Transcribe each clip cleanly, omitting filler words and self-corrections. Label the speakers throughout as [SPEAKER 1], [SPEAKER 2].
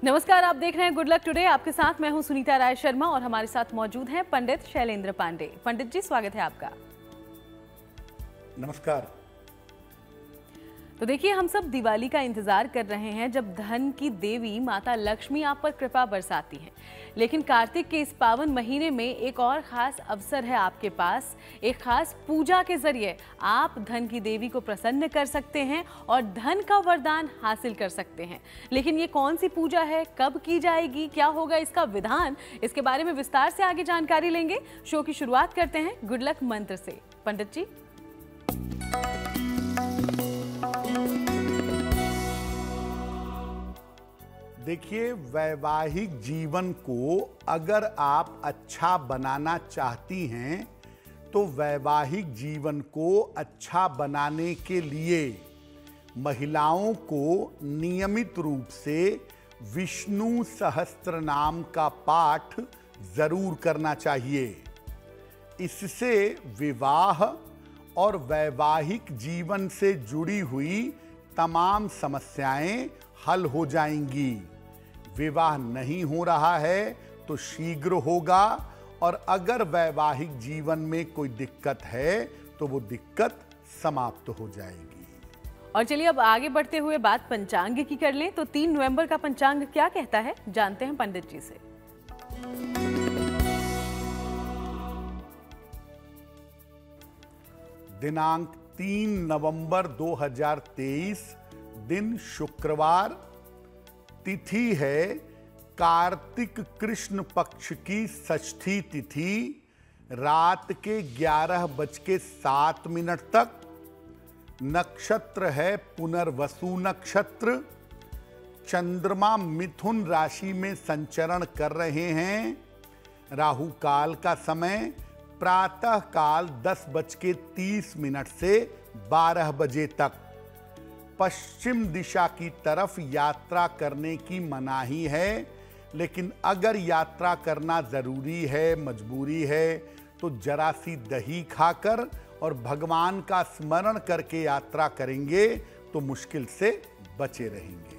[SPEAKER 1] नमस्कार, आप देख रहे हैं गुड लक टुडे। आपके साथ मैं हूं सुनीता राय शर्मा और हमारे साथ मौजूद हैं पंडित शैलेंद्र पांडे। पंडित जी, स्वागत है आपका।
[SPEAKER 2] नमस्कार।
[SPEAKER 1] तो देखिए, हम सब दिवाली का इंतजार कर रहे हैं जब धन की देवी माता लक्ष्मी आप पर कृपा बरसाती हैं। लेकिन कार्तिक के इस पावन महीने में एक और खास अवसर है आपके पास। एक खास पूजा के जरिए आप धन की देवी को प्रसन्न कर सकते हैं और धन का वरदान हासिल कर सकते हैं। लेकिन ये कौन सी पूजा है, कब की जाएगी, क्या होगा इसका विधान, इसके बारे में विस्तार से आगे जानकारी लेंगे। शो की शुरुआत करते हैं गुड लक मंत्र से। पंडित जी।
[SPEAKER 2] देखिए, वैवाहिक जीवन को अगर आप अच्छा बनाना चाहती हैं तो वैवाहिक जीवन को अच्छा बनाने के लिए महिलाओं को नियमित रूप से विष्णु सहस्त्र नाम का पाठ जरूर करना चाहिए। इससे विवाह और वैवाहिक जीवन से जुड़ी हुई तमाम समस्याएं हल हो जाएंगी। विवाह नहीं हो रहा है तो शीघ्र होगा, और अगर वैवाहिक जीवन में कोई दिक्कत है तो वो दिक्कत समाप्त हो जाएगी।
[SPEAKER 1] और चलिए अब आगे बढ़ते हुए बात पंचांग की कर लें। तो 3 नवंबर का पंचांग क्या कहता है, जानते हैं पंडित जी से।
[SPEAKER 2] दिनांक 3 नवंबर 2023, दिन शुक्रवार, तिथि है कार्तिक कृष्ण पक्ष की षष्ठी तिथि, रात के 11:07 तक। नक्षत्र है पुनर्वसु नक्षत्र। चंद्रमा मिथुन राशि में संचरण कर रहे हैं। राहु काल का समय प्रातः काल 10:30 से 12 बजे तक। पश्चिम दिशा की तरफ यात्रा करने की मनाही है, लेकिन अगर यात्रा करना जरूरी है, मजबूरी है, तो जरा सी दही खाकर और भगवान का स्मरण करके यात्रा करेंगे तो मुश्किल से बचे रहेंगे।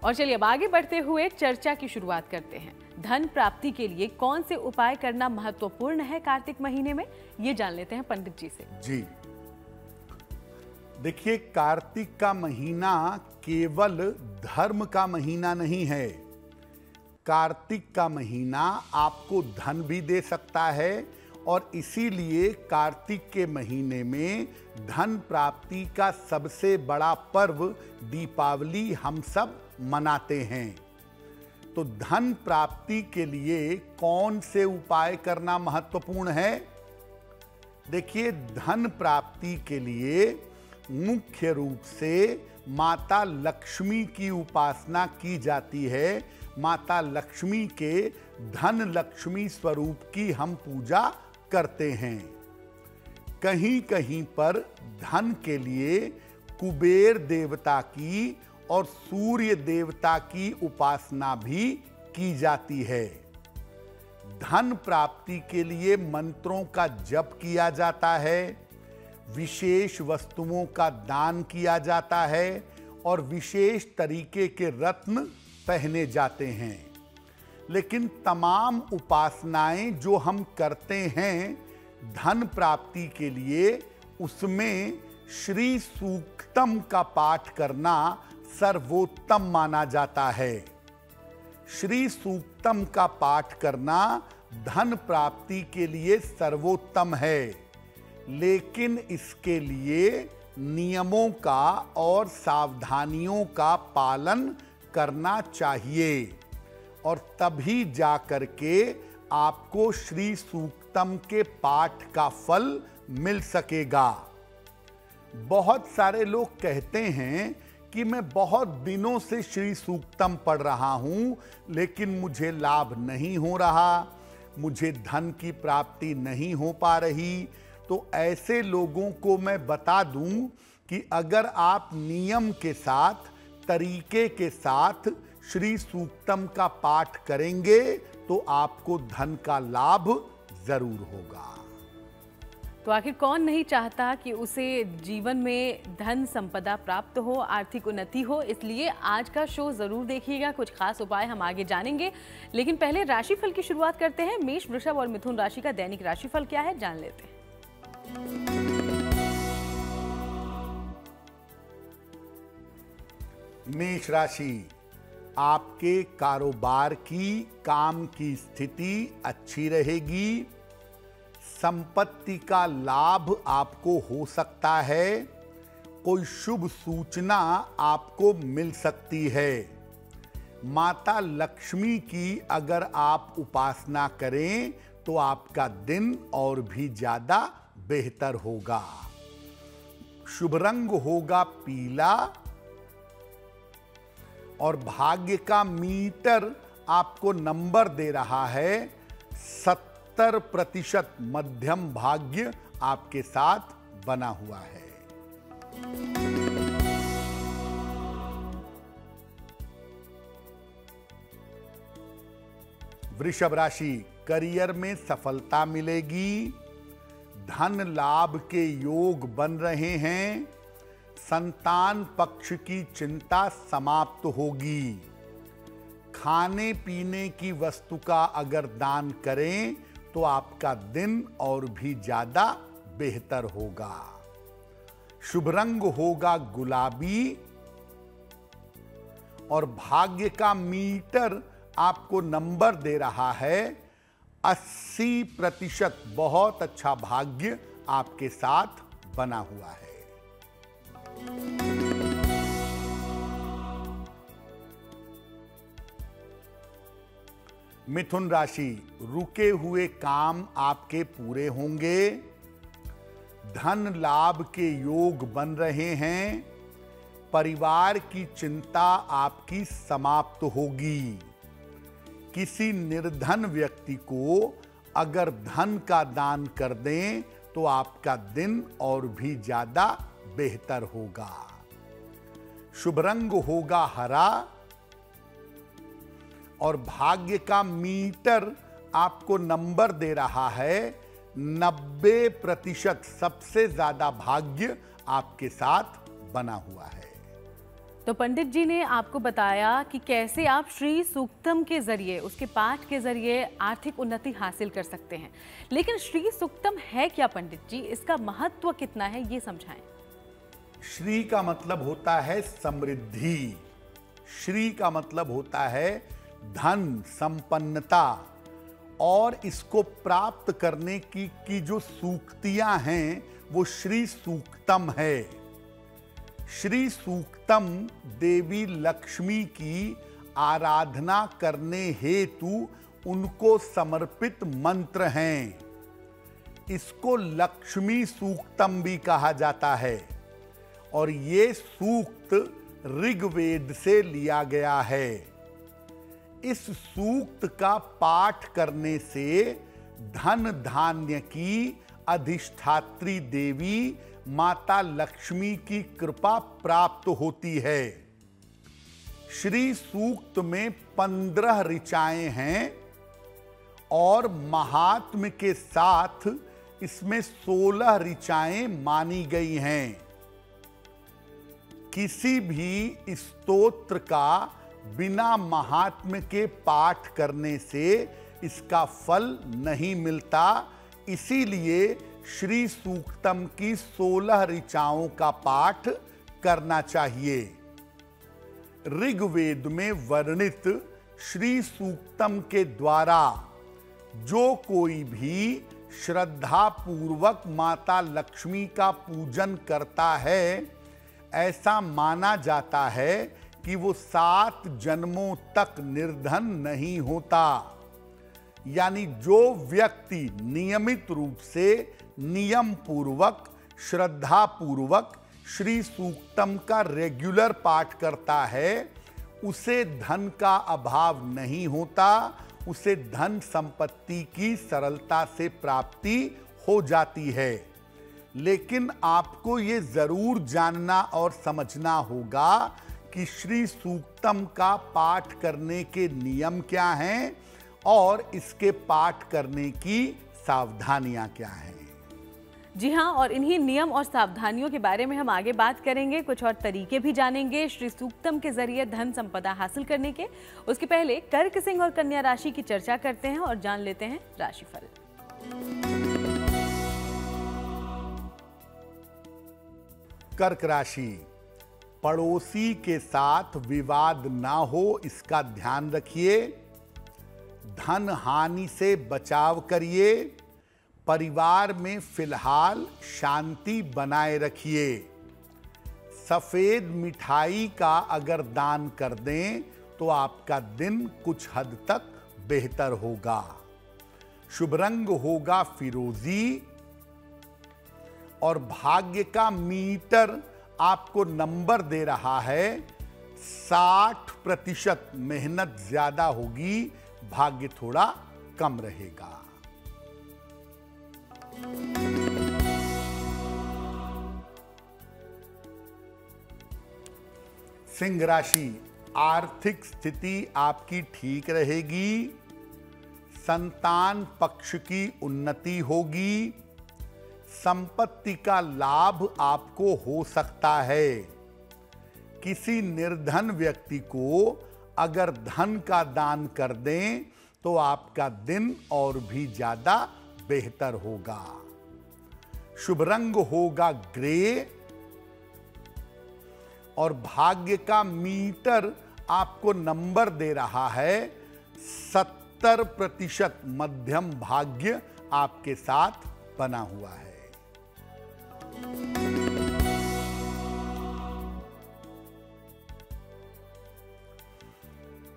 [SPEAKER 1] और चलिए अब आगे बढ़ते हुए चर्चा की शुरुआत करते हैं। धन प्राप्ति के लिए कौन से उपाय करना महत्वपूर्ण है कार्तिक महीने में, ये जान लेते हैं पंडित जी से।
[SPEAKER 2] जी देखिए, कार्तिक का महीना केवल धर्म का महीना नहीं है। कार्तिक का महीना आपको धन भी दे सकता है, और इसीलिए कार्तिक के महीने में धन प्राप्ति का सबसे बड़ा पर्व दीपावली हम सब मनाते हैं। तो धन प्राप्ति के लिए कौन से उपाय करना महत्वपूर्ण है? देखिए, धन प्राप्ति के लिए मुख्य रूप से माता लक्ष्मी की उपासना की जाती है। माता लक्ष्मी के धन लक्ष्मी स्वरूप की हम पूजा करते हैं। कहीं कहीं पर धन के लिए कुबेर देवता की और सूर्य देवता की उपासना भी की जाती है। धन प्राप्ति के लिए मंत्रों का जप किया जाता है, विशेष वस्तुओं का दान किया जाता है, और विशेष तरीके के रत्न पहने जाते हैं। लेकिन तमाम उपासनाएं जो हम करते हैं धन प्राप्ति के लिए, उसमें श्री सूक्तम का पाठ करना सर्वोत्तम माना जाता है। श्री सूक्तम का पाठ करना धन प्राप्ति के लिए सर्वोत्तम है, लेकिन इसके लिए नियमों का और सावधानियों का पालन करना चाहिए, और तभी जाकर के आपको श्री सूक्तम के पाठ का फल मिल सकेगा। बहुत सारे लोग कहते हैं कि मैं बहुत दिनों से श्री सूक्तम पढ़ रहा हूं, लेकिन मुझे लाभ नहीं हो रहा, मुझे धन की प्राप्ति नहीं हो पा रही। तो ऐसे लोगों को मैं बता दूं कि अगर आप नियम के साथ, तरीके के साथ श्री सूक्तम का पाठ करेंगे तो आपको धन का लाभ जरूर होगा।
[SPEAKER 1] तो आखिर कौन नहीं चाहता कि उसे जीवन में धन संपदा प्राप्त हो, आर्थिक उन्नति हो। इसलिए आज का शो जरूर देखिएगा, कुछ खास उपाय हम आगे जानेंगे। लेकिन पहले राशिफल की शुरुआत करते हैं। मेष, वृषभ और मिथुन राशि का दैनिक राशिफल क्या है, जान लेते हैं।
[SPEAKER 2] मेष राशि, आपके कारोबार की, काम की स्थिति अच्छी रहेगी। संपत्ति का लाभ आपको हो सकता है। कोई शुभ सूचना आपको मिल सकती है। माता लक्ष्मी की अगर आप उपासना करें तो आपका दिन और भी ज्यादा बेहतर होगा। शुभ रंग होगा पीला और भाग्य का मीटर आपको नंबर दे रहा है 70% मध्यम भाग्य आपके साथ बना हुआ है। वृषभ राशि, करियर में सफलता मिलेगी। धन लाभ के योग बन रहे हैं। संतान पक्ष की चिंता समाप्त होगी। खाने पीने की वस्तु का अगर दान करें तो आपका दिन और भी ज्यादा बेहतर होगा। शुभ रंग होगा गुलाबी और भाग्य का मीटर आपको नंबर दे रहा है 80%। बहुत अच्छा भाग्य आपके साथ बना हुआ है। मिथुन राशि, रुके हुए काम आपके पूरे होंगे। धन लाभ के योग बन रहे हैं। परिवार की चिंता आपकी समाप्त होगी। किसी निर्धन व्यक्ति को अगर धन का दान कर दें तो आपका दिन और भी ज्यादा बेहतर होगा। शुभ रंग होगा हरा और भाग्य का मीटर आपको नंबर दे रहा है 90%। सबसे ज्यादा भाग्य आपके साथ बना हुआ है।
[SPEAKER 1] तो पंडित जी ने आपको बताया कि कैसे आप श्री सूक्तम के जरिए, उसके पाठ के जरिए आर्थिक उन्नति हासिल कर सकते हैं। लेकिन श्री सूक्तम है क्या पंडित जी, इसका महत्व कितना है, ये समझाएं।
[SPEAKER 2] श्री का मतलब होता है समृद्धि। श्री का मतलब होता है धन, संपन्नता। और इसको प्राप्त करने की जो सूक्तियां हैं वो श्री सूक्तम है। श्री सूक्तम देवी लक्ष्मी की आराधना करने हेतु उनको समर्पित मंत्र हैं। इसको लक्ष्मी सूक्तम भी कहा जाता है और ये सूक्त ऋग्वेद से लिया गया है। इस सूक्त का पाठ करने से धन धान्य की अधिष्ठात्री देवी माता लक्ष्मी की कृपा प्राप्त होती है। श्री सूक्त में 15 ऋचाएं हैं और महात्म्य के साथ इसमें 16 ऋचाएं मानी गई हैं। किसी भी स्तोत्र का बिना महात्म्य के पाठ करने से इसका फल नहीं मिलता। इसीलिए श्री सूक्तम की 16 ऋचाओं का पाठ करना चाहिए। ऋग्वेद में वर्णित श्री सूक्तम के द्वारा जो कोई भी श्रद्धा पूर्वक माता लक्ष्मी का पूजन करता है, ऐसा माना जाता है कि वो 7 जन्मों तक निर्धन नहीं होता। यानी जो व्यक्ति नियमित रूप से, नियम पूर्वक, श्रद्धा पूर्वक श्री सूक्तम का रेगुलर पाठ करता है, उसे धन का अभाव नहीं होता। उसे धन संपत्ति की सरलता से प्राप्ति हो जाती है। लेकिन आपको ये जरूर जानना और समझना होगा कि श्री सूक्तम का पाठ करने के नियम क्या हैं और इसके पाठ करने की सावधानियां क्या हैं।
[SPEAKER 1] जी हाँ, और इन्हीं नियम और सावधानियों के बारे में हम आगे बात करेंगे। कुछ और तरीके भी जानेंगे श्री सूक्तम के जरिए धन संपदा हासिल करने के। उसके पहले कर्क सिंह और कन्या राशि की चर्चा करते हैं और जान लेते हैं राशिफल।
[SPEAKER 2] कर्क राशि, पड़ोसी के साथ विवाद ना हो इसका ध्यान रखिए। धन हानि से बचाव करिए। परिवार में फिलहाल शांति बनाए रखिए। सफेद मिठाई का अगर दान कर दें तो आपका दिन कुछ हद तक बेहतर होगा। शुभ रंग होगा फिरोजी और भाग्य का मीटर आपको नंबर दे रहा है 60%। मेहनत ज्यादा होगी, भाग्य थोड़ा कम रहेगा। सिंह राशि, आर्थिक स्थिति आपकी ठीक रहेगी। संतान पक्ष की उन्नति होगी। संपत्ति का लाभ आपको हो सकता है। किसी निर्धन व्यक्ति को अगर धन का दान कर दें तो आपका दिन और भी ज्यादा बेहतर होगा। शुभ रंग होगा ग्रे और भाग्य का मीटर आपको नंबर दे रहा है 70%। मध्यम भाग्य आपके साथ बना हुआ है।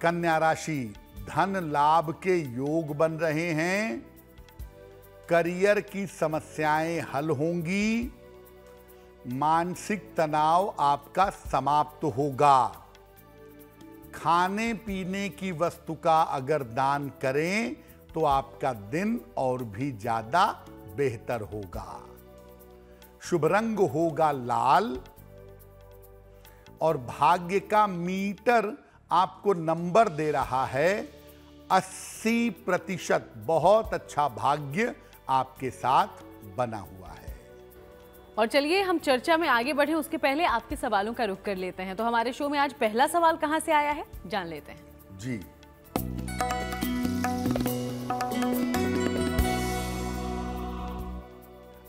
[SPEAKER 2] कन्या राशि, धन लाभ के योग बन रहे हैं। करियर की समस्याएं हल होंगी। मानसिक तनाव आपका समाप्त होगा। खाने पीने की वस्तु का अगर दान करें तो आपका दिन और भी ज्यादा बेहतर होगा। शुभ रंग होगा लाल और भाग्य का मीटर आपको नंबर दे रहा है 80%। बहुत अच्छा भाग्य आपके साथ बना हुआ है।
[SPEAKER 1] और चलिए हम चर्चा में आगे बढ़े उसके पहले आपके सवालों का रुख कर लेते हैं। तो हमारे शो में आज पहला सवाल कहां से आया है जान लेते हैं।
[SPEAKER 2] जी,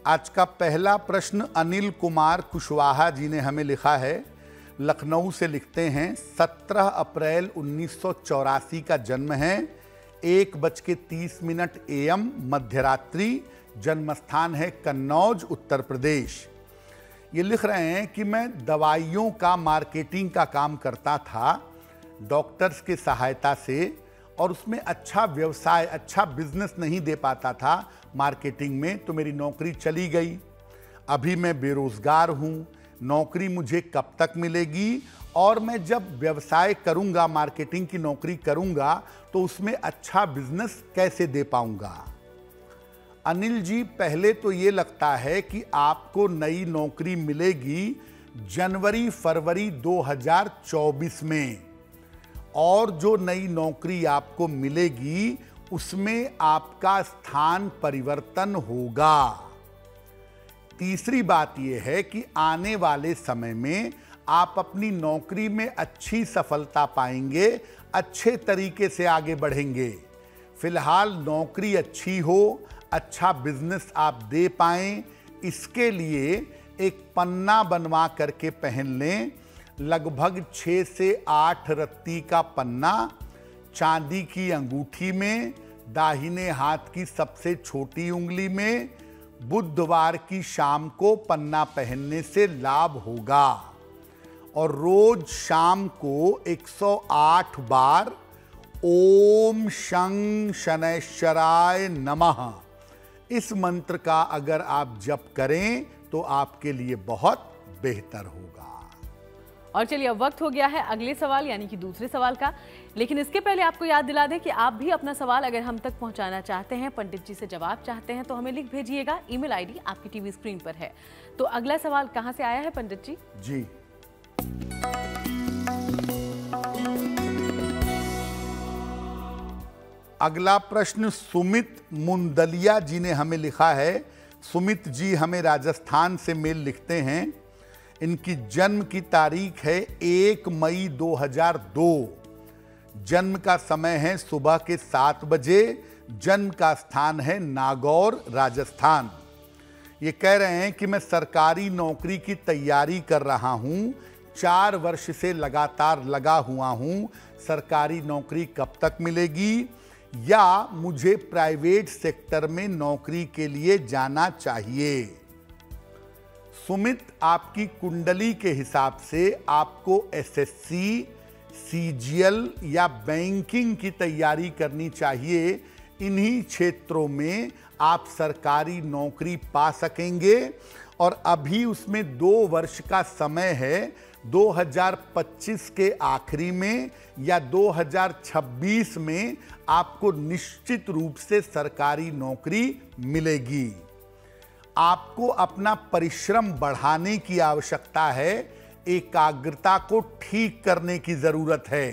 [SPEAKER 2] आज का पहला प्रश्न अनिल कुमार कुशवाहा जी ने हमें लिखा है। लखनऊ से लिखते हैं 17 अप्रैल 1984 का जन्म है। 1:30 AM मध्यरात्रि। जन्म स्थान है कन्नौज उत्तर प्रदेश। ये लिख रहे हैं कि मैं दवाइयों का मार्केटिंग का काम करता था डॉक्टर्स के सहायता से और उसमें अच्छा व्यवसाय अच्छा बिजनेस नहीं दे पाता था मार्केटिंग में, तो मेरी नौकरी चली गई। अभी मैं बेरोजगार हूँ। नौकरी मुझे कब तक मिलेगी और मैं जब व्यवसाय करूँगा मार्केटिंग की नौकरी करूँगा तो उसमें अच्छा बिजनेस कैसे दे पाऊँगा। अनिल जी, पहले तो ये लगता है कि आपको नई नौकरी मिलेगी जनवरी फरवरी 2024 में और जो नई नौकरी आपको मिलेगी उसमें आपका स्थान परिवर्तन होगा। तीसरी बात यह है कि आने वाले समय में आप अपनी नौकरी में अच्छी सफलता पाएंगे, अच्छे तरीके से आगे बढ़ेंगे। फिलहाल नौकरी अच्छी हो, अच्छा बिजनेस आप दे पाएं, इसके लिए एक पन्ना बनवा करके पहन लें। लगभग 6 से 8 रत्ती का पन्ना चांदी की अंगूठी में, दाहिने हाथ की सबसे छोटी उंगली में। बुधवार की शाम को पन्ना पहनने से लाभ होगा और रोज शाम को 108 बार ओम शं शनैश्चराय नमः इस मंत्र का अगर आप जप करें तो आपके लिए बहुत बेहतर होगा।
[SPEAKER 1] और चलिए अब वक्त हो गया है अगले सवाल यानी कि दूसरे सवाल का। लेकिन इसके पहले आपको याद दिला दें कि आप भी अपना सवाल अगर हम तक पहुंचाना चाहते हैं, पंडित जी से जवाब चाहते हैं, तो हमें लिख भेजिएगा। ईमेल आईडी आपकी टीवी स्क्रीन पर है। तो अगला सवाल कहां से आया है पंडित जी?
[SPEAKER 2] जी, अगला प्रश्न सुमित मुंदलिया जी ने हमें लिखा है। सुमित जी हमें राजस्थान से मेल लिखते हैं। इनकी जन्म की तारीख है 1 मई 2002। जन्म का समय है सुबह के 7 बजे। जन्म का स्थान है नागौर, राजस्थान। ये कह रहे हैं कि मैं सरकारी नौकरी की तैयारी कर रहा हूँ, 4 वर्ष से लगातार लगा हुआ हूँ। सरकारी नौकरी कब तक मिलेगी, या मुझे प्राइवेट सेक्टर में नौकरी के लिए जाना चाहिए? सुमित, आपकी कुंडली के हिसाब से आपको एसएससी, सीजीएल या बैंकिंग की तैयारी करनी चाहिए। इन्हीं क्षेत्रों में आप सरकारी नौकरी पा सकेंगे और अभी उसमें 2 वर्ष का समय है। 2025 के आखिरी में या 2026 में आपको निश्चित रूप से सरकारी नौकरी मिलेगी। आपको अपना परिश्रम बढ़ाने की आवश्यकता है, एकाग्रता को ठीक करने की जरूरत है।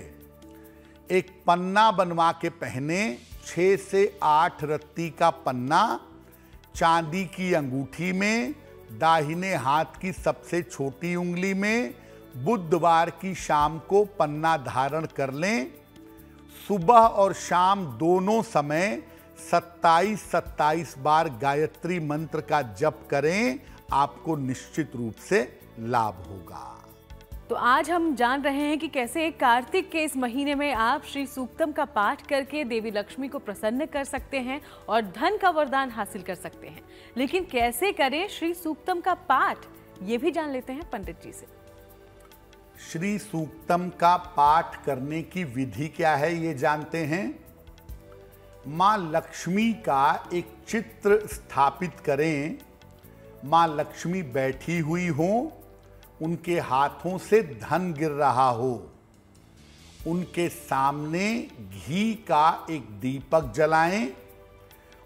[SPEAKER 2] एक पन्ना बनवा के पहने, 6 से 8 रत्ती का पन्ना, चांदी की अंगूठी में, दाहिने हाथ की सबसे छोटी उंगली में। बुधवार की शाम को पन्ना धारण कर लें। सुबह और शाम दोनों समय 27-27 बार गायत्री मंत्र का जप करें, आपको निश्चित रूप से लाभ होगा।
[SPEAKER 1] तो आज हम जान रहे हैं कि कैसे कार्तिक के इस महीने में आप श्री सूक्तम का पाठ करके देवी लक्ष्मी को प्रसन्न कर सकते हैं और धन का वरदान हासिल कर सकते हैं। लेकिन कैसे करें श्री सूक्तम का पाठ, ये भी जान लेते हैं पंडित जी से।
[SPEAKER 2] श्री सूक्तम का पाठ करने की विधि क्या है, ये जानते हैं। मां लक्ष्मी का एक चित्र स्थापित करें। मां लक्ष्मी बैठी हुई हो, उनके हाथों से धन गिर रहा हो। उनके सामने घी का एक दीपक जलाएं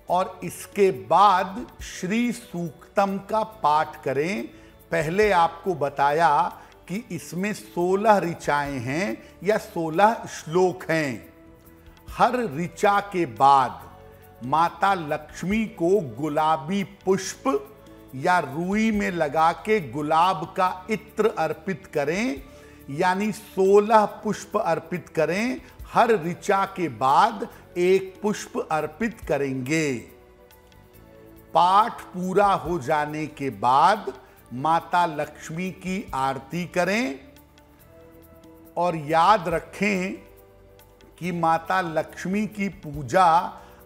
[SPEAKER 2] और इसके बाद श्री सूक्तम का पाठ करें। पहले आपको बताया कि इसमें 16 ऋचाएं हैं या 16 श्लोक हैं। हर ऋचा के बाद माता लक्ष्मी को गुलाबी पुष्प या रुई में लगा के गुलाब का इत्र अर्पित करें, यानी 16 पुष्प अर्पित करें। हर ऋचा के बाद एक पुष्प अर्पित करेंगे। पाठ पूरा हो जाने के बाद माता लक्ष्मी की आरती करें और याद रखें कि माता लक्ष्मी की पूजा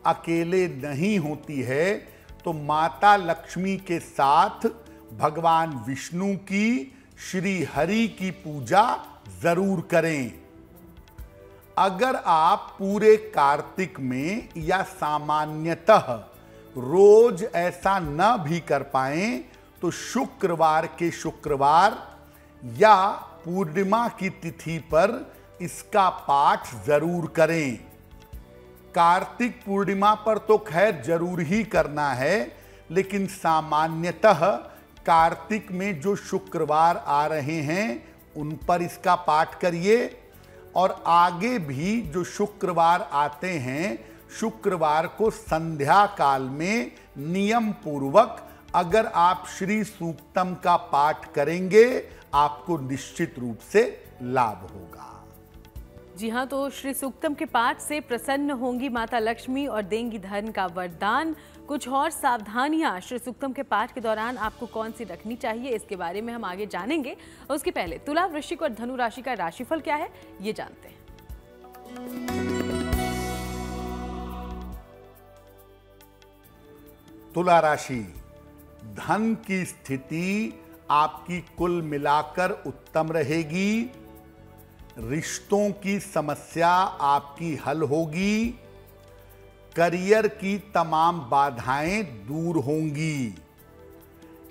[SPEAKER 2] अकेले नहीं होती है, तो माता लक्ष्मी के साथ भगवान विष्णु की, श्री हरि की पूजा जरूर करें। अगर आप पूरे कार्तिक में या सामान्यतः रोज ऐसा न भी कर पाएं, तो शुक्रवार के शुक्रवार या पूर्णिमा की तिथि पर इसका पाठ जरूर करें। कार्तिक पूर्णिमा पर तो खैर जरूर ही करना है, लेकिन सामान्यतः कार्तिक में जो शुक्रवार आ रहे हैं उन पर इसका पाठ करिए। और आगे भी जो शुक्रवार आते हैं, शुक्रवार को संध्या काल में नियम पूर्वक अगर आप श्री सूक्तम का पाठ करेंगे, आपको निश्चित रूप से लाभ होगा।
[SPEAKER 1] जी हाँ, तो श्री सूक्तम के पाठ से प्रसन्न होंगी माता लक्ष्मी और देंगी धन का वरदान। कुछ और सावधानियां श्री सूक्तम के पाठ के दौरान आपको कौन सी रखनी चाहिए, इसके बारे में हम आगे जानेंगे। उसके पहले तुला, वृश्चिक और धनु राशि का राशिफल क्या है, ये जानते हैं।
[SPEAKER 2] तुला राशि, धन की स्थिति आपकी कुल मिलाकर उत्तम रहेगी। रिश्तों की समस्या आपकी हल होगी। करियर की तमाम बाधाएं दूर होंगी।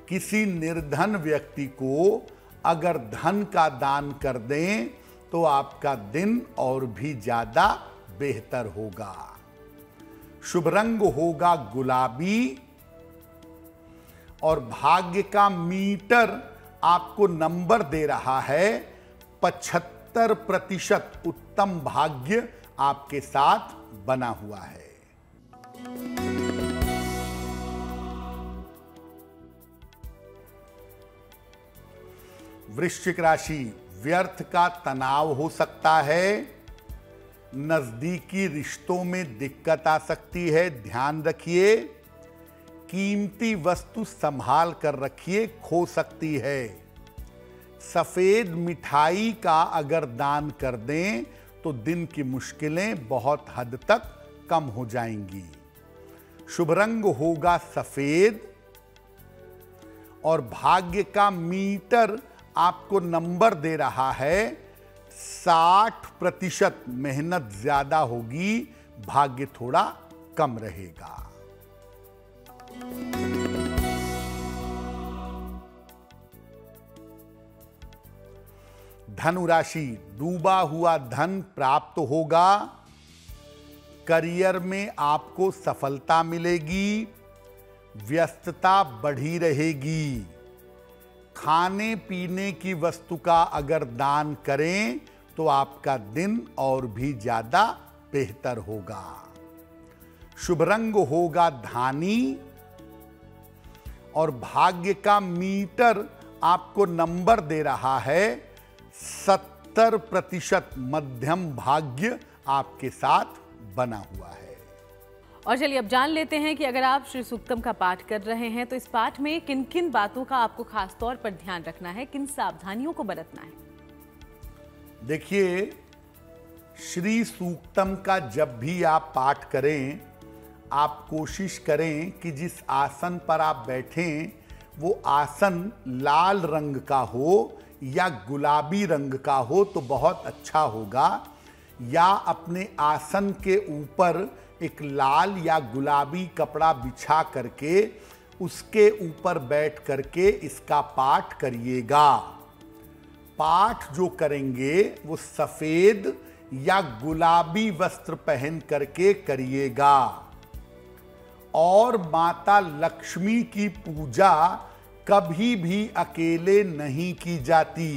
[SPEAKER 2] किसी निर्धन व्यक्ति को अगर धन का दान कर दें तो आपका दिन और भी ज्यादा बेहतर होगा। शुभ रंग होगा गुलाबी और भाग्य का मीटर आपको नंबर दे रहा है 75% उत्तम भाग्य आपके साथ बना हुआ है। वृश्चिक राशि, व्यर्थ का तनाव हो सकता है। नजदीकी रिश्तों में दिक्कत आ सकती है, ध्यान रखिए। कीमती वस्तु संभाल कर रखिए, खो सकती है। सफेद मिठाई का अगर दान कर दें तो दिन की मुश्किलें बहुत हद तक कम हो जाएंगी। शुभ रंग होगा सफेद और भाग्य का मीटर आपको नंबर दे रहा है 60%। मेहनत ज्यादा होगी, भाग्य थोड़ा कम रहेगा। धनु राशि, डूबा हुआ धन प्राप्त होगा। करियर में आपको सफलता मिलेगी। व्यस्तता बढ़ी रहेगी। खाने पीने की वस्तु का अगर दान करें तो आपका दिन और भी ज्यादा बेहतर होगा। शुभ रंग होगा धानी और भाग्य का मीटर आपको नंबर दे रहा है 70%। मध्यम भाग्य आपके साथ बना हुआ है।
[SPEAKER 1] और चलिए अब जान लेते हैं कि अगर आप श्री सूक्तम का पाठ कर रहे हैं तो इस पाठ में किन किन बातों का आपको खास तौर पर ध्यान रखना है, किन सावधानियों को बरतना है।
[SPEAKER 2] देखिए, श्री सूक्तम का जब भी आप पाठ करें, आप कोशिश करें कि जिस आसन पर आप बैठें वो आसन लाल रंग का हो या गुलाबी रंग का हो तो बहुत अच्छा होगा। या अपने आसन के ऊपर एक लाल या गुलाबी कपड़ा बिछा करके उसके ऊपर बैठ करके इसका पाठ करिएगा। पाठ जो करेंगे वो सफेद या गुलाबी वस्त्र पहन करके करिएगा। और माता लक्ष्मी की पूजा कभी भी अकेले नहीं की जाती।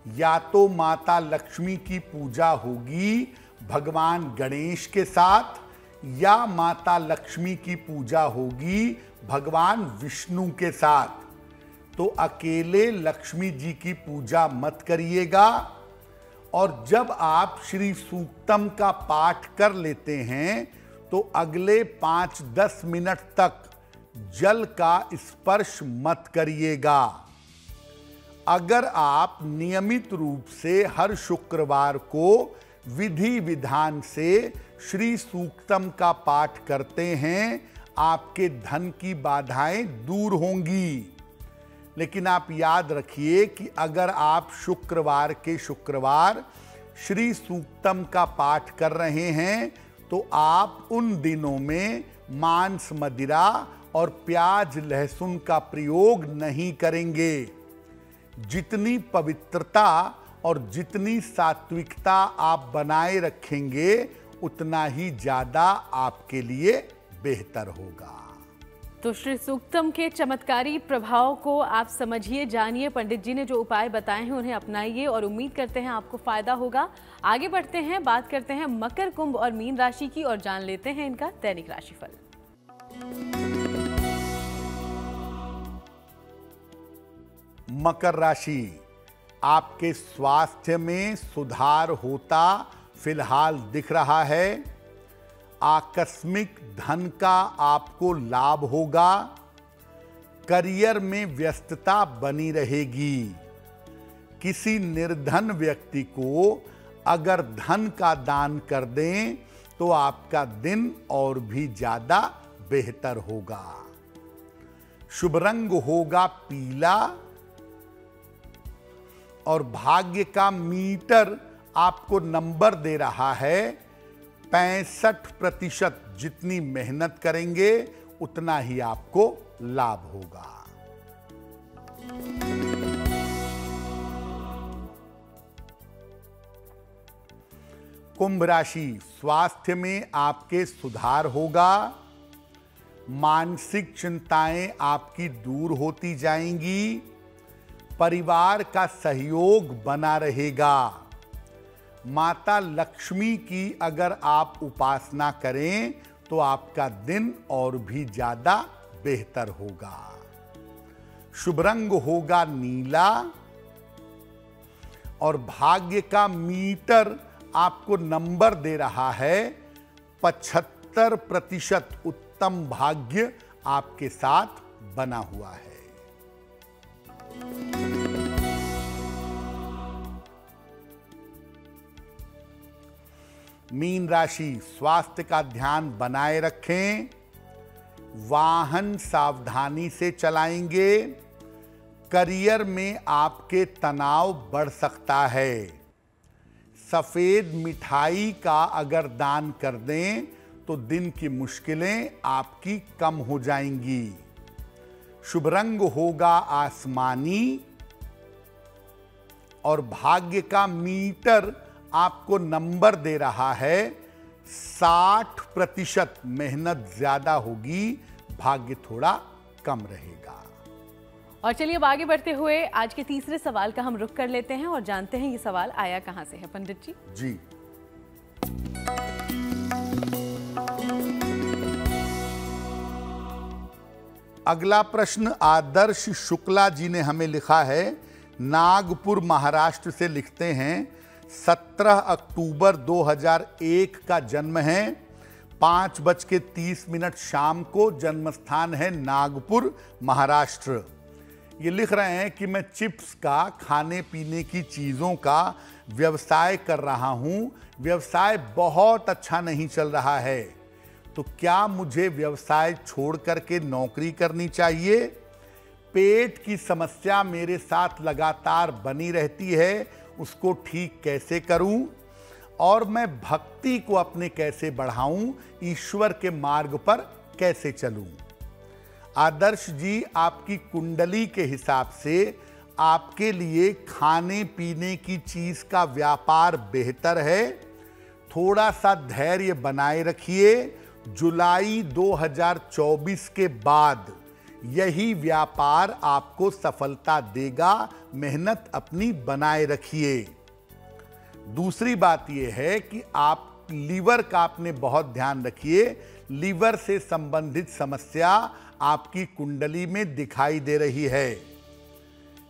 [SPEAKER 2] या तो माता लक्ष्मी की पूजा होगी भगवान गणेश के साथ या माता लक्ष्मी की पूजा होगी भगवान विष्णु के साथ। तो अकेले लक्ष्मी जी की पूजा मत करिएगा। और जब आप श्री सूक्तम का पाठ कर लेते हैं तो अगले 5-10 मिनट तक जल का स्पर्श मत करिएगा। अगर आप नियमित रूप से हर शुक्रवार को विधि विधान से श्री सूक्तम का पाठ करते हैं, आपके धन की बाधाएं दूर होंगी। लेकिन आप याद रखिए कि अगर आप शुक्रवार के शुक्रवार श्री सूक्तम का पाठ कर रहे हैं तो आप उन दिनों में मांस मदिरा और प्याज लहसुन का प्रयोग नहीं करेंगे। जितनी पवित्रता और जितनी सात्विकता आप बनाए रखेंगे उतना ही ज्यादा आपके लिए बेहतर होगा।
[SPEAKER 1] तो श्री सूक्तम के चमत्कारी प्रभाव को आप समझिए, जानिए। पंडित जी ने जो उपाय बताए हैं उन्हें अपनाइए और उम्मीद करते हैं आपको फायदा होगा। आगे बढ़ते हैं, बात करते हैं मकर, कुंभ और मीन राशि की और जान लेते हैं इनका दैनिक राशिफल।
[SPEAKER 2] मकर राशि, आपके स्वास्थ्य में सुधार होता फिलहाल दिख रहा है। आकस्मिक धन का आपको लाभ होगा। करियर में व्यस्तता बनी रहेगी। किसी निर्धन व्यक्ति को अगर धन का दान कर दें तो आपका दिन और भी ज्यादा बेहतर होगा। शुभ रंग होगा पीला और भाग्य का मीटर आपको नंबर दे रहा है 65%। जितनी मेहनत करेंगे उतना ही आपको लाभ होगा। कुंभ राशि, स्वास्थ्य में आपके सुधार होगा। मानसिक चिंताएं आपकी दूर होती जाएंगी। परिवार का सहयोग बना रहेगा। माता लक्ष्मी की अगर आप उपासना करें तो आपका दिन और भी ज्यादा बेहतर होगा। शुभ रंग होगा नीला और भाग्य का मीटर आपको नंबर दे रहा है 75% उत्तम भाग्य आपके साथ बना हुआ है। मीन राशि, स्वास्थ्य का ध्यान बनाए रखें, वाहन सावधानी से चलाएंगे, करियर में आपके तनाव बढ़ सकता है। सफेद मिठाई का अगर दान कर दें तो दिन की मुश्किलें आपकी कम हो जाएंगी। शुभ रंग होगा आसमानी और भाग्य का मीटर आपको नंबर दे रहा है 60%। मेहनत ज्यादा होगी, भाग्य थोड़ा कम रहेगा।
[SPEAKER 1] और चलिए अब आगे बढ़ते हुए आज के तीसरे सवाल का हम रुख कर लेते हैं और जानते हैं ये सवाल आया कहां से है पंडित जी।
[SPEAKER 2] जी, अगला प्रश्न आदर्श शुक्ला जी ने हमें लिखा है, नागपुर महाराष्ट्र से लिखते हैं। 17 अक्टूबर 2001 का जन्म है, 5:30 शाम को। जन्म स्थान है नागपुर महाराष्ट्र। ये लिख रहे हैं कि मैं चिप्स का, खाने पीने की चीज़ों का व्यवसाय कर रहा हूँ। व्यवसाय बहुत अच्छा नहीं चल रहा है, तो क्या मुझे व्यवसाय छोड़ करके नौकरी करनी चाहिए? पेट की समस्या मेरे साथ लगातार बनी रहती है, उसको ठीक कैसे करूं? और मैं भक्ति को अपने कैसे बढ़ाऊं? ईश्वर के मार्ग पर कैसे चलूं? आदर्श जी, आपकी कुंडली के हिसाब से आपके लिए खाने पीने की चीज का व्यापार बेहतर है। थोड़ा सा धैर्य बनाए रखिए। जुलाई 2024 के बाद यही व्यापार आपको सफलता देगा। मेहनत अपनी बनाए रखिए। दूसरी बात यह है कि आप लीवर का आपने बहुत ध्यान रखिए। लीवर से संबंधित समस्या आपकी कुंडली में दिखाई दे रही है।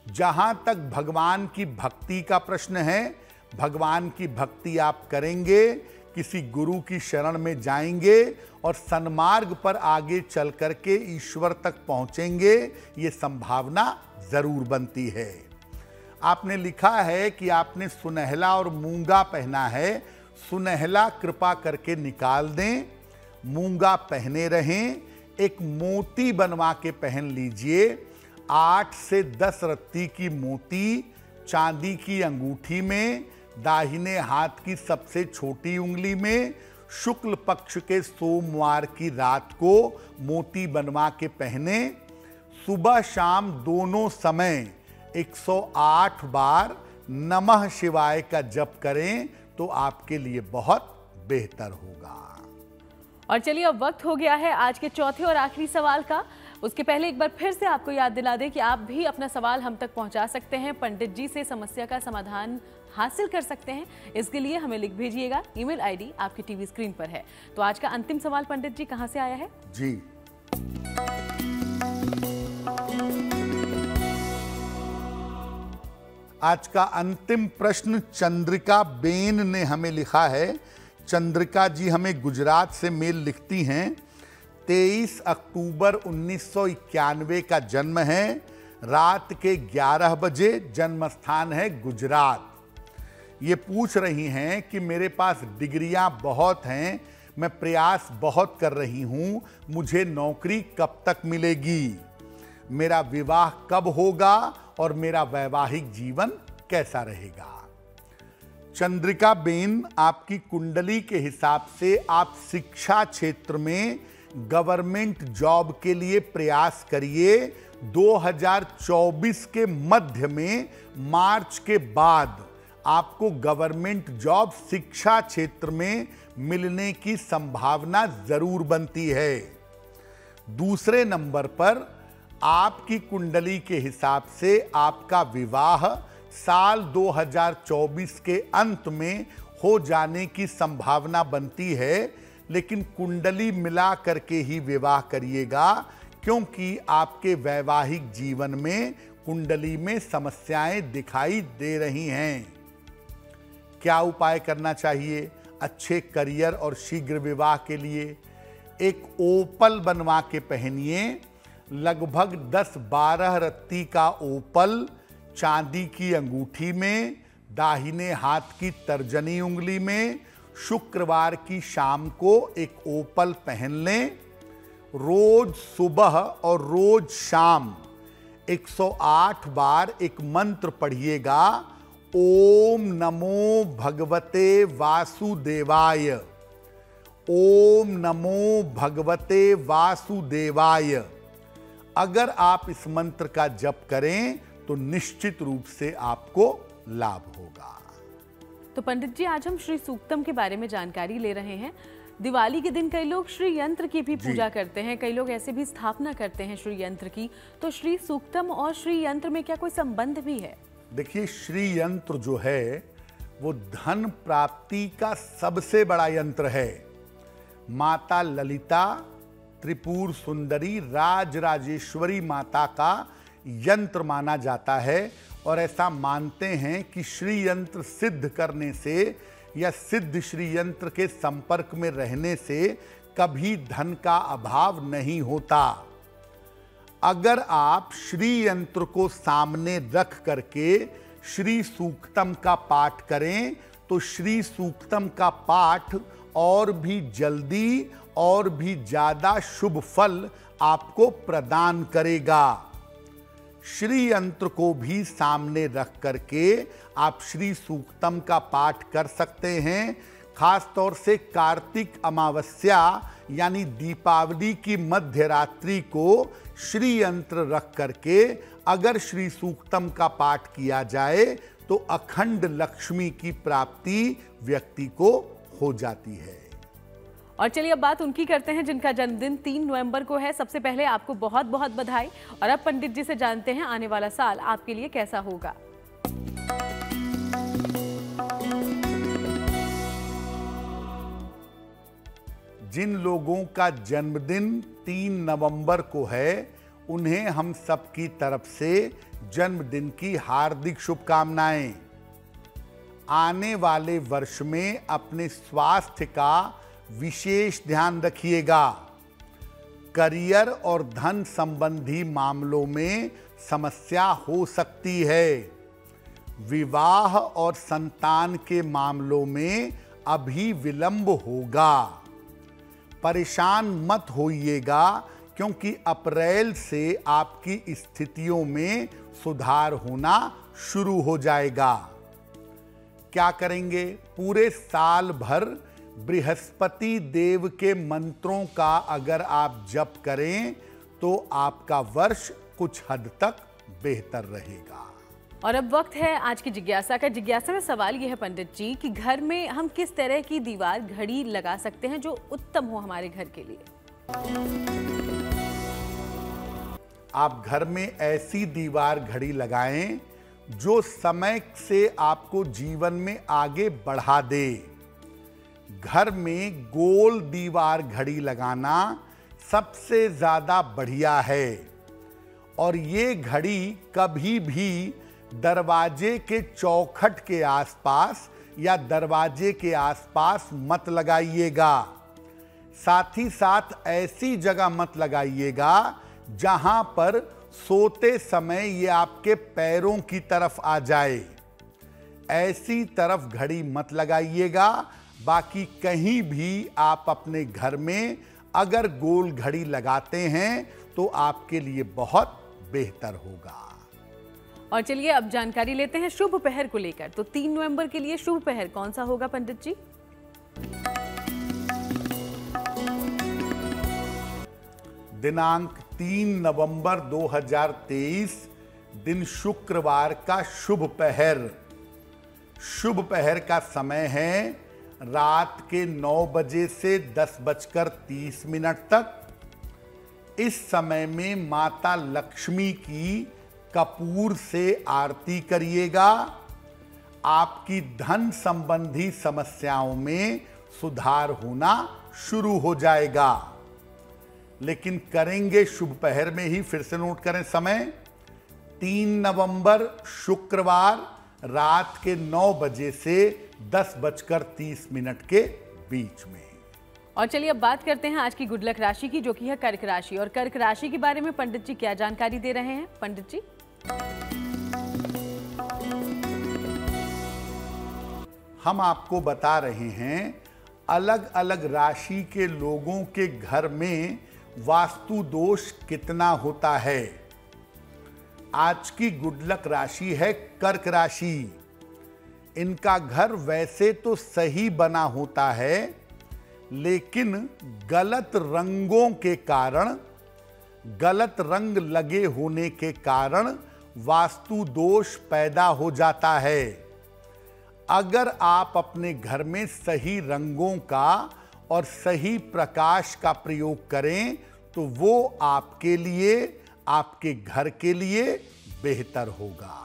[SPEAKER 2] जहां तक भगवान की भक्ति का प्रश्न है, भगवान की भक्ति आप करेंगे, किसी गुरु की शरण में जाएंगे और सन्मार्ग पर आगे चल करके ईश्वर तक पहुंचेंगे, ये संभावना जरूर बनती है। आपने लिखा है कि आपने सुनहला और मूंगा पहना है। सुनहला कृपा करके निकाल दें, मूंगा पहने रहें। एक मोती बनवा के पहन लीजिए। 8 से 10 रत्ती की मोती चांदी की अंगूठी में, दाहिने हाथ की सबसे छोटी उंगली में, शुक्ल पक्ष के सोमवार की रात को मोती बनवा के पहने। सुबह शाम दोनों समय 108 बार नमः शिवाय का जप करें तो आपके लिए बहुत बेहतर होगा।
[SPEAKER 1] और चलिए अब वक्त हो गया है आज के चौथे और आखिरी सवाल का। उसके पहले एक बार फिर से आपको याद दिला दें कि आप भी अपना सवाल हम तक पहुंचा सकते हैं, पंडित जी से समस्या का समाधान हासिल कर सकते हैं। इसके लिए हमें लिख भेजिएगा। ईमेल आईडी आपकी टीवी स्क्रीन पर है। तो आज का अंतिम सवाल पंडित जी कहां से आया है?
[SPEAKER 2] जी, आज का अंतिम प्रश्न चंद्रिका बेन ने हमें लिखा है। चंद्रिका जी हमें गुजरात से मेल लिखती हैं। 23 अक्टूबर 1991 का जन्म है। रात के 11 बजे। जन्म स्थान है गुजरात। ये पूछ रही हैं कि मेरे पास डिग्रियां बहुत हैं, मैं प्रयास बहुत कर रही हूं, मुझे नौकरी कब तक मिलेगी? मेरा विवाह कब होगा और मेरा वैवाहिक जीवन कैसा रहेगा? चंद्रिका बेन, आपकी कुंडली के हिसाब से आप शिक्षा क्षेत्र में गवर्नमेंट जॉब के लिए प्रयास करिए। 2024 के मध्य में, मार्च के बाद आपको गवर्नमेंट जॉब शिक्षा क्षेत्र में मिलने की संभावना जरूर बनती है। दूसरे नंबर पर आपकी कुंडली के हिसाब से आपका विवाह साल 2024 के अंत में हो जाने की संभावना बनती है, लेकिन कुंडली मिला करके ही विवाह करिएगा, क्योंकि आपके वैवाहिक जीवन में कुंडली में समस्याएं दिखाई दे रही हैं। क्या उपाय करना चाहिए? अच्छे करियर और शीघ्र विवाह के लिए एक ओपल बनवा के पहनिए। लगभग 10-12 रत्ती का ओपल चांदी की अंगूठी में, दाहिने हाथ की तर्जनी उंगली में, शुक्रवार की शाम को एक ओपल पहन लें। रोज सुबह और रोज शाम 108 बार एक मंत्र पढ़िएगा, ओम नमो भगवते वासुदेवाय, ओम नमो भगवते वासुदेवाय। अगर आप इस मंत्र का जप करें तो निश्चित रूप से आपको लाभ होगा।
[SPEAKER 1] तो पंडित जी, आज हम श्री सूक्तम के बारे में जानकारी ले रहे हैं। दिवाली के दिन कई लोग श्री यंत्र की भी पूजा करते हैं, कई लोग ऐसे भी स्थापना करते हैं श्री यंत्र की। तो श्री सूक्तम और श्री यंत्र में क्या कोई संबंध भी है?
[SPEAKER 2] देखिए, श्री यंत्र जो है वो धन प्राप्ति का सबसे बड़ा यंत्र है। माता ललिता त्रिपुर सुंदरी राजराजेश्वरी माता का यंत्र माना जाता है और ऐसा मानते हैं कि श्री यंत्र सिद्ध करने से या सिद्ध श्री यंत्र के संपर्क में रहने से कभी धन का अभाव नहीं होता। अगर आप श्री यंत्र को सामने रख करके श्री सूक्तम का पाठ करें तो श्री सूक्तम का पाठ और भी जल्दी और भी ज्यादा शुभ फल आपको प्रदान करेगा। श्री यंत्र को भी सामने रख करके आप श्री सूक्तम का पाठ कर सकते हैं। खास तौर से कार्तिक अमावस्या यानी दीपावली की मध्य रात्रि को श्री यंत्र रख करके अगर श्री सूक्तम का पाठ किया जाए तो अखंड लक्ष्मी की प्राप्ति व्यक्ति को हो जाती है।
[SPEAKER 1] और चलिए अब बात उनकी करते हैं जिनका जन्मदिन 3 नवंबर को है। सबसे पहले आपको बहुत बहुत बधाई। और अब पंडित जी से जानते हैं आने वाला साल आपके लिए कैसा होगा।
[SPEAKER 2] जिन लोगों का जन्मदिन 3 नवंबर को है उन्हें हम सबकी तरफ से जन्मदिन की हार्दिक शुभकामनाएं। आने वाले वर्ष में अपने स्वास्थ्य का विशेष ध्यान रखिएगा। करियर और धन संबंधी मामलों में समस्या हो सकती है। विवाह और संतान के मामलों में अभी विलंब होगा। परेशान मत होइएगा क्योंकि अप्रैल से आपकी स्थितियों में सुधार होना शुरू हो जाएगा। क्या करेंगे? पूरे साल भर बृहस्पति देव के मंत्रों का अगर आप जप करें तो आपका वर्ष कुछ हद तक बेहतर रहेगा।
[SPEAKER 1] और अब वक्त है आज की जिज्ञासा का। जिज्ञासा में सवाल यह है पंडित जी कि घर में हम किस तरह की दीवार घड़ी लगा सकते हैं जो उत्तम हो हमारे घर के लिए?
[SPEAKER 2] आप घर में ऐसी दीवार घड़ी लगाएं जो समय से आपको जीवन में आगे बढ़ा दे। घर में गोल दीवार घड़ी लगाना सबसे ज्यादा बढ़िया है और ये घड़ी कभी भी दरवाजे के चौखट के आसपास या दरवाजे के आसपास मत लगाइएगा। साथ ही साथ ऐसी जगह मत लगाइएगा जहां पर सोते समय ये आपके पैरों की तरफ आ जाए। ऐसी तरफ घड़ी मत लगाइएगा। बाकी कहीं भी आप अपने घर में अगर गोल घड़ी लगाते हैं तो आपके लिए बहुत बेहतर होगा।
[SPEAKER 1] और चलिए अब जानकारी लेते हैं शुभ पहर को लेकर। तो 3 नवंबर के लिए शुभ पहर कौन सा होगा पंडित जी?
[SPEAKER 2] दिनांक 3 नवंबर 2023 दिन शुक्रवार का शुभ पहर। शुभ पहर का समय है रात के 9 बजे से 10:30 तक। इस समय में माता लक्ष्मी की कपूर से आरती करिएगा। आपकी धन संबंधी समस्याओं में सुधार होना शुरू हो जाएगा। लेकिन करेंगे शुभ पहर में ही। फिर से नोट करें समय 3 नवंबर शुक्रवार रात के 9 बजे से 10:30 के बीच में।
[SPEAKER 1] और चलिए अब बात करते हैं आज की गुड लक राशि की, जो कि है कर्क राशि। और कर्क राशि के बारे में पंडित जी क्या जानकारी दे रहे हैं? पंडित जी।
[SPEAKER 2] हम आपको बता रहे हैं अलग अलग राशि के लोगों के घर में वास्तु दोष कितना होता है। आज की गुड लक राशि है कर्क राशि। इनका घर वैसे तो सही बना होता है, लेकिन गलत रंगों के कारण, गलत रंग लगे होने के कारण वास्तु दोष पैदा हो जाता है। अगर आप अपने घर में सही रंगों का और सही प्रकाश का प्रयोग करें तो वो आपके लिए, आपके घर के लिए बेहतर होगा।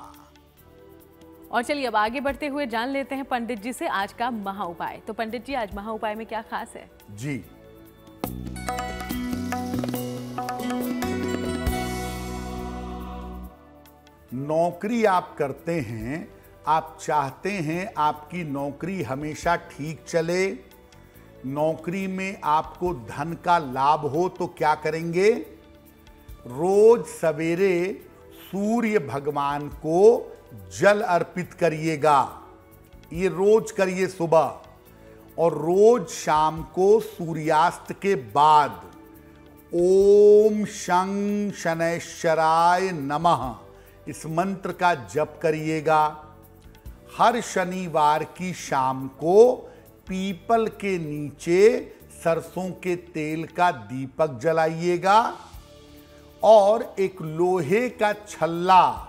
[SPEAKER 1] और चलिए अब आगे बढ़ते हुए जान लेते हैं पंडित जी से आज का महा उपाय। तो पंडित जी, आज महा उपाय में क्या खास है?
[SPEAKER 2] जी, नौकरी आप करते हैं, आप चाहते हैं आपकी नौकरी हमेशा ठीक चले, नौकरी में आपको धन का लाभ हो, तो क्या करेंगे? रोज सवेरे सूर्य भगवान को जल अर्पित करिएगा। ये रोज करिए सुबह, और रोज शाम को सूर्यास्त के बाद ओम शं शनैश्चराय नमः इस मंत्र का जप करिएगा। हर शनिवार की शाम को पीपल के नीचे सरसों के तेल का दीपक जलाइएगा, और एक लोहे का छल्ला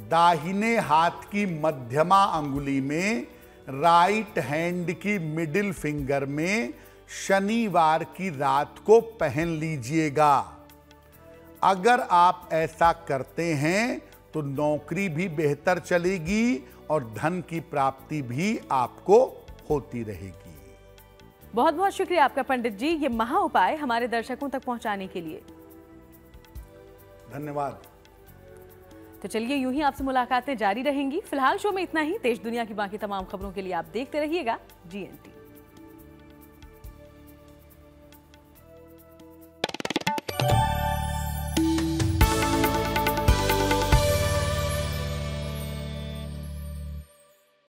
[SPEAKER 2] दाहिने हाथ की मध्यमा अंगुली में, राइट हैंड की मिडिल फिंगर में शनिवार की रात को पहन लीजिएगा। अगर आप ऐसा करते हैं तो नौकरी भी बेहतर चलेगी और धन की प्राप्ति भी आपको होती रहेगी।
[SPEAKER 1] बहुत बहुत शुक्रिया आपका पंडित जी, ये महा उपाय हमारे दर्शकों तक पहुंचाने के लिए।
[SPEAKER 2] धन्यवाद।
[SPEAKER 1] तो चलिए यूं ही आपसे मुलाकातें जारी रहेंगी। फिलहाल शो में इतना ही। देश दुनिया की बाकी तमाम खबरों के लिए आप देखते रहिएगा GNT।